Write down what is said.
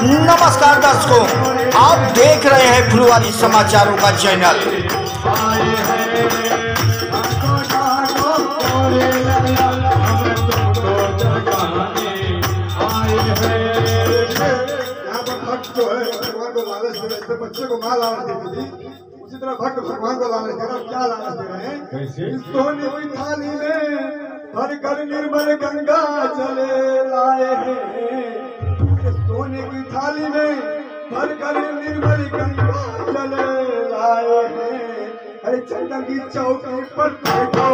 नमस्कार दर्शकों, आप देख रहे हैं फुलवारी समाचारों का चैनल। जो है भगवान को लालच दे रहे, बच्चे को माँ लालच देती थी, उसी तरह भक्त भगवान को लालच दे रहे। क्या लालच दे रहे हैं? इस सोने की थाली में भर कर निर्मल गंगा जले लाए हैं। इस सोने की थाली में भर कर निर्मल गंगा जले लाए हैं। अरे चंदन की चौकी पर बैठो